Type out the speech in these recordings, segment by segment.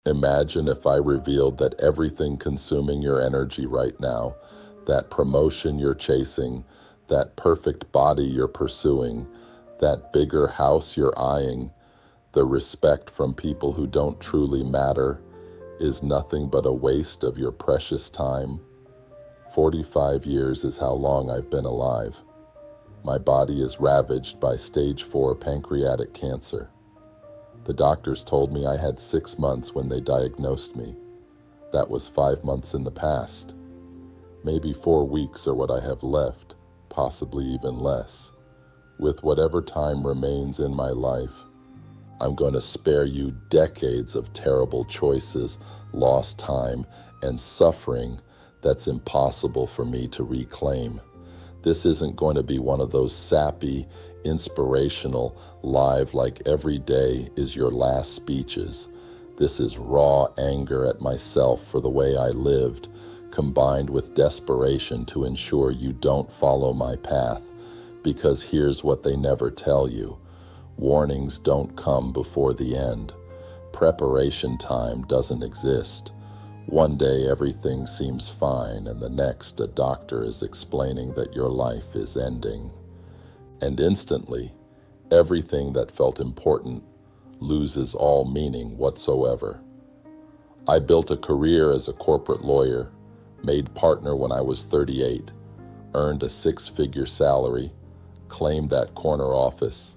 Imagine if I revealed that everything consuming your energy right now, that promotion you're chasing, that perfect body you're pursuing, that bigger house you're eyeing, the respect from people who don't truly matter, is nothing but a waste of your precious time. 45 years is how long I've been alive. My body is ravaged by stage 4 pancreatic cancer. The doctors told me I had 6 months when they diagnosed me. That was 5 months in the past. Maybe 4 weeks are what I have left, possibly even less. With whatever time remains in my life, I'm going to spare you decades of terrible choices, lost time, and suffering that's impossible for me to reclaim. This isn't going to be one of those sappy, inspirational, live like every day is your last speeches. This is raw anger at myself for the way I lived, combined with desperation to ensure you don't follow my path. Because here's what they never tell you. Warnings don't come before the end. Preparation time doesn't exist. One day everything seems fine, and the next a doctor is explaining that your life is ending. And instantly, everything that felt important loses all meaning whatsoever. I built a career as a corporate lawyer, made partner when I was 38, earned a 6-figure salary, claimed that corner office.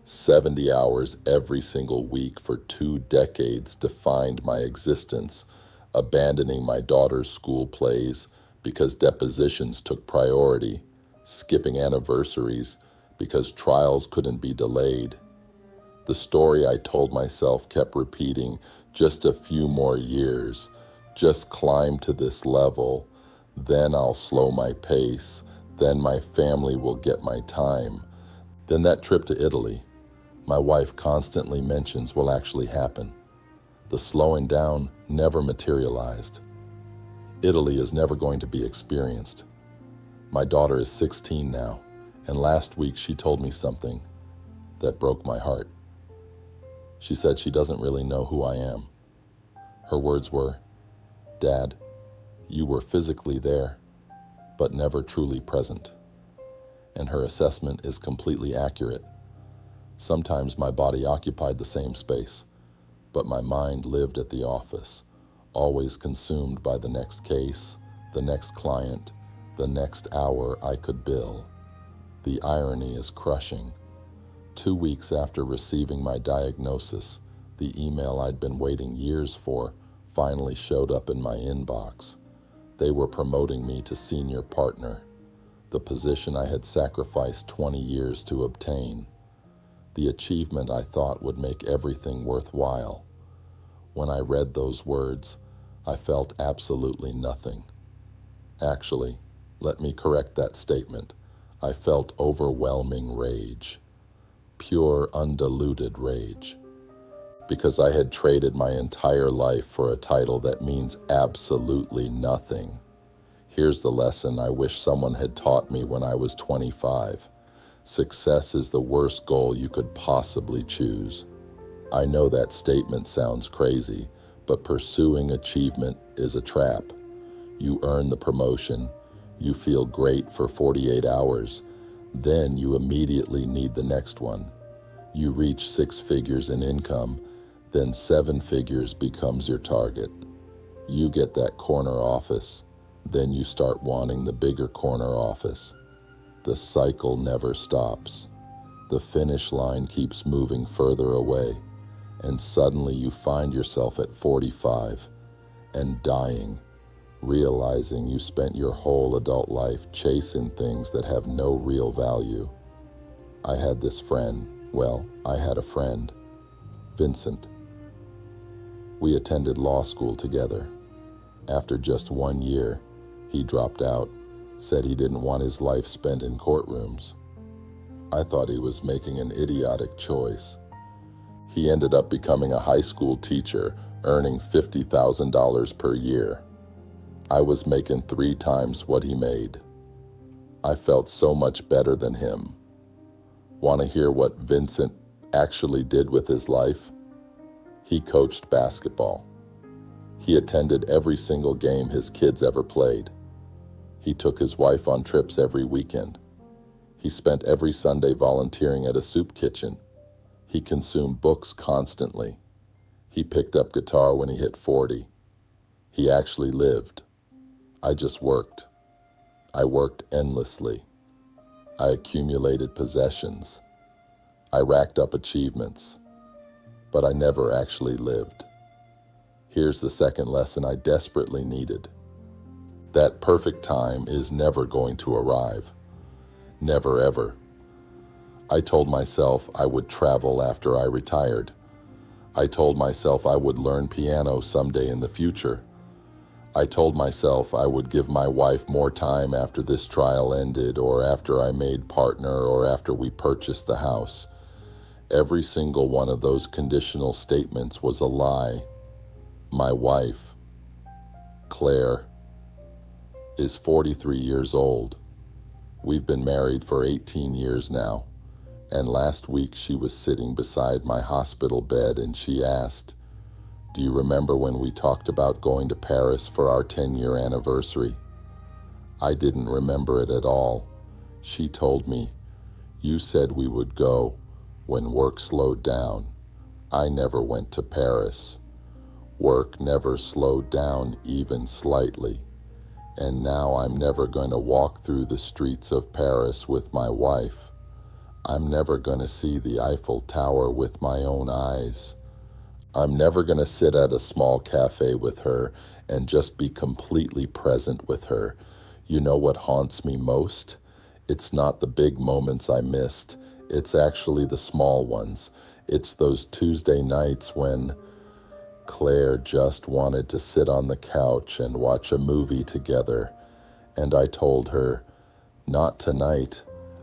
70 hours every single week for 2 decades defined my existence, abandoning my daughter's school plays because depositions took priority, skipping anniversaries because trials couldn't be delayed. The story I told myself kept repeating, just a few more years, just climb to this level, then I'll slow my pace, then my family will get my time. Then that trip to Italy, my wife constantly mentions will actually happen. The slowing down never materialized. Italy is never going to be experienced. My daughter is 16 now, and last week she told me something that broke my heart. She said she doesn't really know who I am. Her words were, "Dad, you were physically there, but never truly present." And her assessment is completely accurate. Sometimes my body occupied the same space, but my mind lived at the office, always consumed by the next case, the next client, the next hour I could bill. The irony is crushing. 2 weeks after receiving my diagnosis, the email I'd been waiting years for finally showed up in my inbox. They were promoting me to senior partner, the position I had sacrificed 20 years to obtain. The achievement I thought would make everything worthwhile. When I read those words, I felt absolutely nothing. Actually, let me correct that statement. I felt overwhelming rage. Pure, undiluted rage. Because I had traded my entire life for a title that means absolutely nothing. Here's the lesson I wish someone had taught me when I was 25. Success is the worst goal you could possibly choose. I know that statement sounds crazy, but pursuing achievement is a trap. You earn the promotion, you feel great for 48 hours, then you immediately need the next one. You reach 6 figures in income, then 7 figures becomes your target. You get that corner office, then you start wanting the bigger corner office. The cycle never stops. The finish line keeps moving further away, and suddenly you find yourself at 45 and dying, realizing you spent your whole adult life chasing things that have no real value. I had a friend, Vincent. We attended law school together. After just 1 year, he dropped out, said he didn't want his life spent in courtrooms. I thought he was making an idiotic choice. He ended up becoming a high school teacher, earning $50,000 per year. I was making 3 times what he made. I felt so much better than him. Want to hear what Vincent actually did with his life? He coached basketball. He attended every single game his kids ever played. He took his wife on trips every weekend. He spent every Sunday volunteering at a soup kitchen. He consumed books constantly. He picked up guitar when he hit 40. He actually lived. I just worked. I worked endlessly. I accumulated possessions. I racked up achievements. But I never actually lived. Here's the second lesson I desperately needed. That perfect time is never going to arrive. Never ever. I told myself I would travel after I retired. I told myself I would learn piano someday in the future. I told myself I would give my wife more time after this trial ended, or after I made partner, or after we purchased the house. Every single one of those conditional statements was a lie. My wife, Claire, is 43 years old. We've been married for 18 years now, and last week she was sitting beside my hospital bed and she asked, "Do you remember when we talked about going to Paris for our 10-year anniversary?" I didn't remember it at all. She told me, "You said we would go when work slowed down." I never went to Paris. Work never slowed down even slightly. And now I'm never going to walk through the streets of Paris with my wife. I'm never going to see the Eiffel Tower with my own eyes. I'm never going to sit at a small cafe with her and just be completely present with her. You know what haunts me most? It's not the big moments I missed. It's actually the small ones. It's those Tuesday nights when Claire just wanted to sit on the couch and watch a movie together, and I told her, "Not tonight.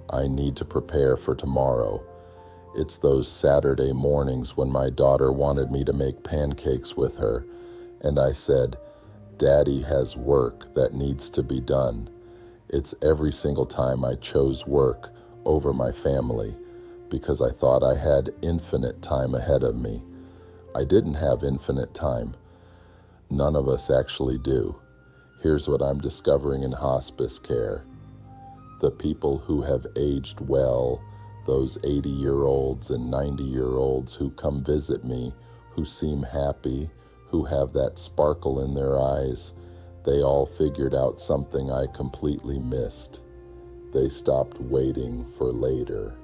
I need to prepare for tomorrow." It's those Saturday mornings when my daughter wanted me to make pancakes with her, and I said, "Daddy has work that needs to be done." It's every single time I chose work over my family because I thought I had infinite time ahead of me. I didn't have infinite time. None of us actually do. Here's what I'm discovering in hospice care. The people who have aged well, those 80-year-olds and 90-year-olds who come visit me, who seem happy, who have that sparkle in their eyes, they all figured out something I completely missed. They stopped waiting for later.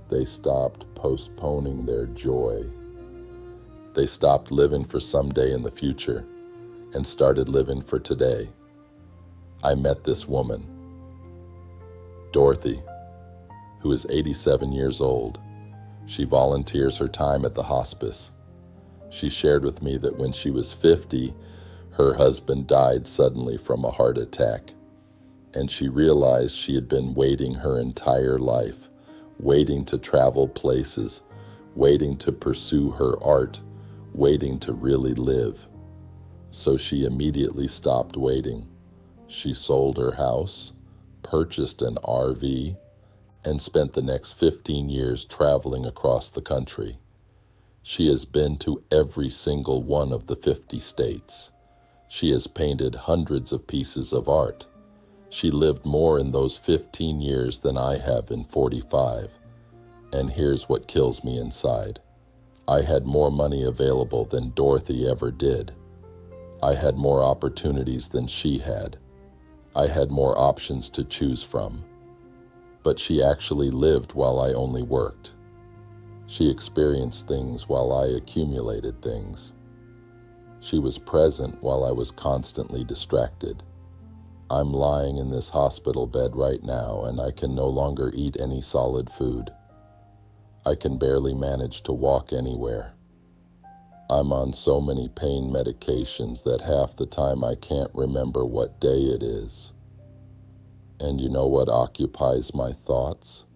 They stopped postponing their joy. They stopped living for someday in the future and started living for today. I met this woman, Dorothy, who is 87 years old. She volunteers her time at the hospice. She shared with me that when she was 50, her husband died suddenly from a heart attack, and she realized she had been waiting her entire life, waiting to travel places, waiting to pursue her art, waiting to really live. So she immediately stopped waiting. She sold her house, purchased an RV, and spent the next 15 years traveling across the country. She has been to every single one of the 50 states. She has painted hundreds of pieces of art. She lived more in those 15 years than I have in 45. And here's what kills me inside. I had more money available than Dorothy ever did. I had more opportunities than she had. I had more options to choose from. But she actually lived while I only worked. She experienced things while I accumulated things. She was present while I was constantly distracted. I'm lying in this hospital bed right now, and I can no longer eat any solid food. I can barely manage to walk anywhere. I'm on so many pain medications that half the time I can't remember what day it is. And you know what occupies my thoughts?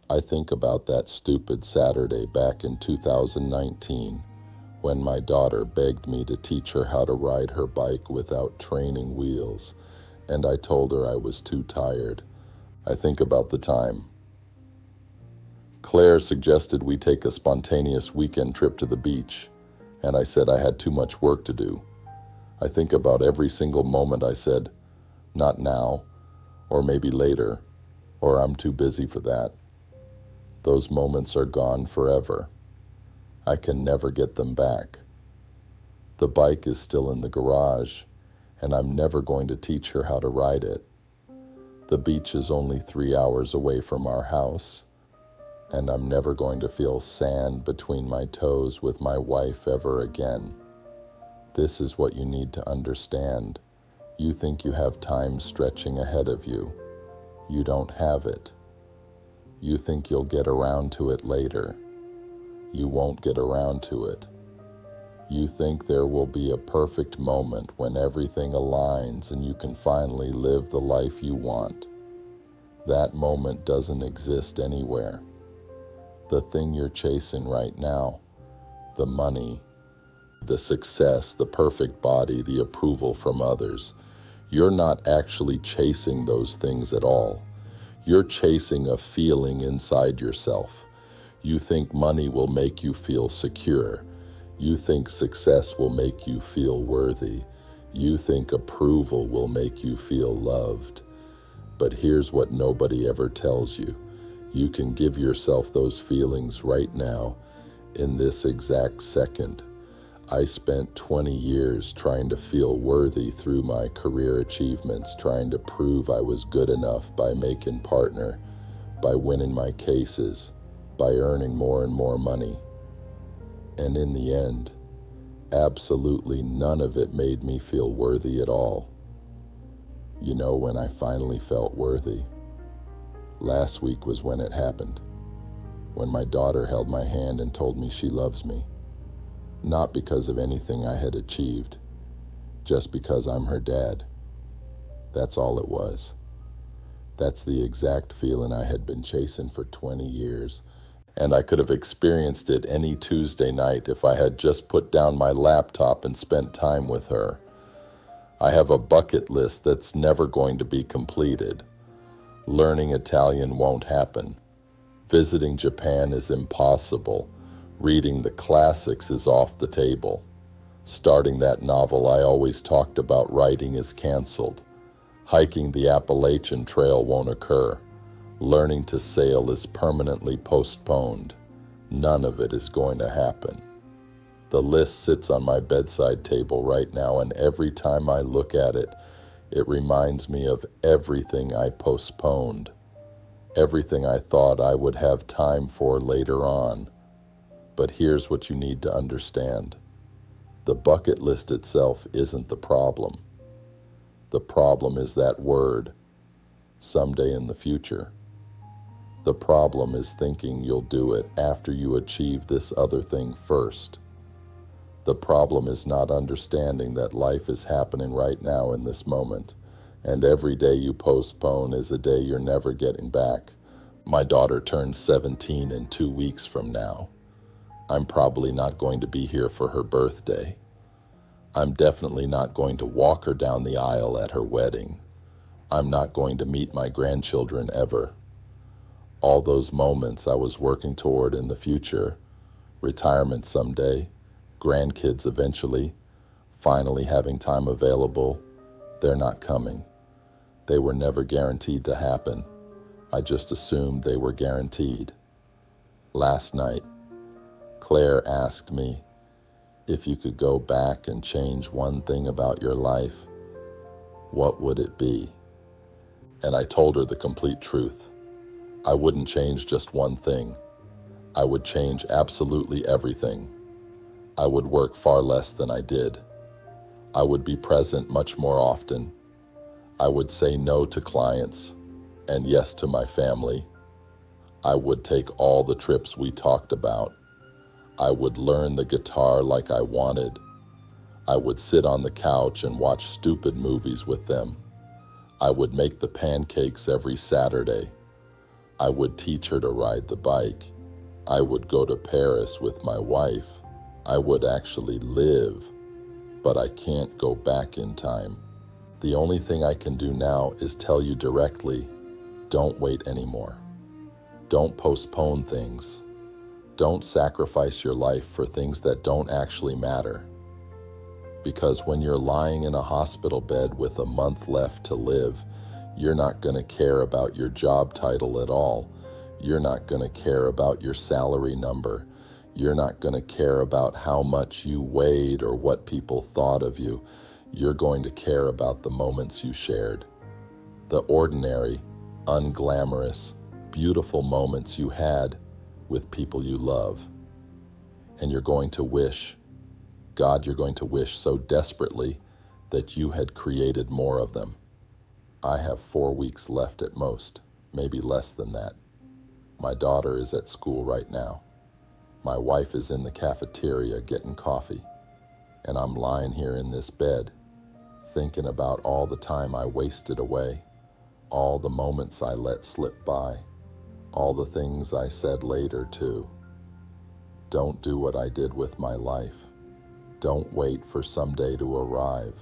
I think about that stupid Saturday back in 2019 when my daughter begged me to teach her how to ride her bike without training wheels, and I told her I was too tired. I think about the time. Claire suggested we take a spontaneous weekend trip to the beach. And I said I had too much work to do. I think about every single moment I said, not now, or maybe later, or I'm too busy for that. Those moments are gone forever. I can never get them back. The bike is still in the garage, and I'm never going to teach her how to ride it. The beach is only 3 hours away from our house, and I'm never going to feel sand between my toes with my wife ever again. This is what you need to understand. You think you have time stretching ahead of you. You don't have it. You think you'll get around to it later. You won't get around to it. You think there will be a perfect moment when everything aligns and you can finally live the life you want. That moment doesn't exist anywhere. The thing you're chasing right now, the money, the success, the perfect body, the approval from others, you're not actually chasing those things at all. You're chasing a feeling inside yourself. You think money will make you feel secure. You think success will make you feel worthy. You think approval will make you feel loved. But here's what nobody ever tells you. You can give yourself those feelings right now, in this exact second. I spent 20 years trying to feel worthy through my career achievements, trying to prove I was good enough by making partner, by winning my cases, by earning more and more money. And in the end, absolutely none of it made me feel worthy at all. You know when I finally felt worthy? Last week was when it happened. When my daughter held my hand and told me she loves me. Not because of anything I had achieved, just because I'm her dad. That's all it was. That's the exact feeling I had been chasing for 20 years. And I could have experienced it any Tuesday night if I had just put down my laptop and spent time with her. I have a bucket list that's never going to be completed. Learning Italian won't happen. Visiting Japan is impossible. Reading the classics is off the table. Starting that novel I always talked about writing is canceled. Hiking the Appalachian Trail won't occur. Learning to sail is permanently postponed. None of it is going to happen. The list sits on my bedside table right now, and every time I look at it, it reminds me of everything I postponed, everything I thought I would have time for later on. But here's what you need to understand. The bucket list itself isn't the problem. The problem is that word, someday in the future. The problem is thinking you'll do it after you achieve this other thing first. The problem is not understanding that life is happening right now in this moment, and every day you postpone is a day you're never getting back. My daughter turns 17 in 2 weeks from now. I'm probably not going to be here for her birthday. I'm definitely not going to walk her down the aisle at her wedding. I'm not going to meet my grandchildren ever. All those moments I was working toward in the future, retirement someday, grandkids eventually, finally having time available, they're not coming. They were never guaranteed to happen. I just assumed they were guaranteed. Last night, Claire asked me if you could go back and change one thing about your life, what would it be? And I told her the complete truth. I wouldn't change just one thing. I would change absolutely everything. I would work far less than I did. I would be present much more often. I would say no to clients and yes to my family. I would take all the trips we talked about. I would learn the guitar like I wanted. I would sit on the couch and watch stupid movies with them. I would make the pancakes every Saturday. I would teach her to ride the bike. I would go to Paris with my wife. I would actually live, but I can't go back in time. The only thing I can do now is tell you directly, don't wait anymore. Don't postpone things. Don't sacrifice your life for things that don't actually matter. Because when you're lying in a hospital bed with a month left to live, you're not going to care about your job title at all. You're not going to care about your salary number. You're not going to care about how much you weighed or what people thought of you. You're going to care about the moments you shared. The ordinary, unglamorous, beautiful moments you had with people you love. And you're going to wish, you're going to wish so desperately that you had created more of them. I have 4 weeks left at most, maybe less than that. My daughter is at school right now. My wife is in the cafeteria getting coffee, and I'm lying here in this bed, thinking about all the time I wasted away, all the moments I let slip by, all the things I said later too. Don't do what I did with my life. Don't wait for someday to arrive.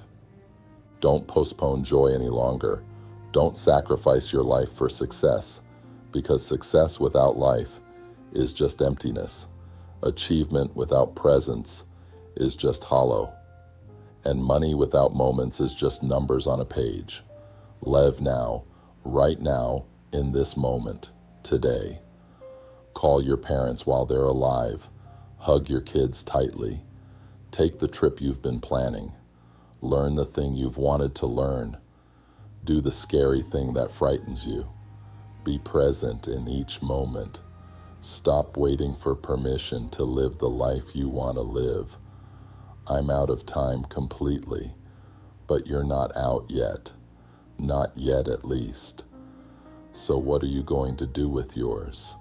Don't postpone joy any longer. Don't sacrifice your life for success, because success without life is just emptiness. Achievement without presence is just hollow. And money without moments is just numbers on a page. Live now, right now, in this moment, today. Call your parents while they're alive. Hug your kids tightly. Take the trip you've been planning. Learn the thing you've wanted to learn. Do the scary thing that frightens you. Be present in each moment. Stop waiting for permission to live the life you want to live. I'm out of time completely, but you're not out yet. Not yet, at least. So what are you going to do with yours?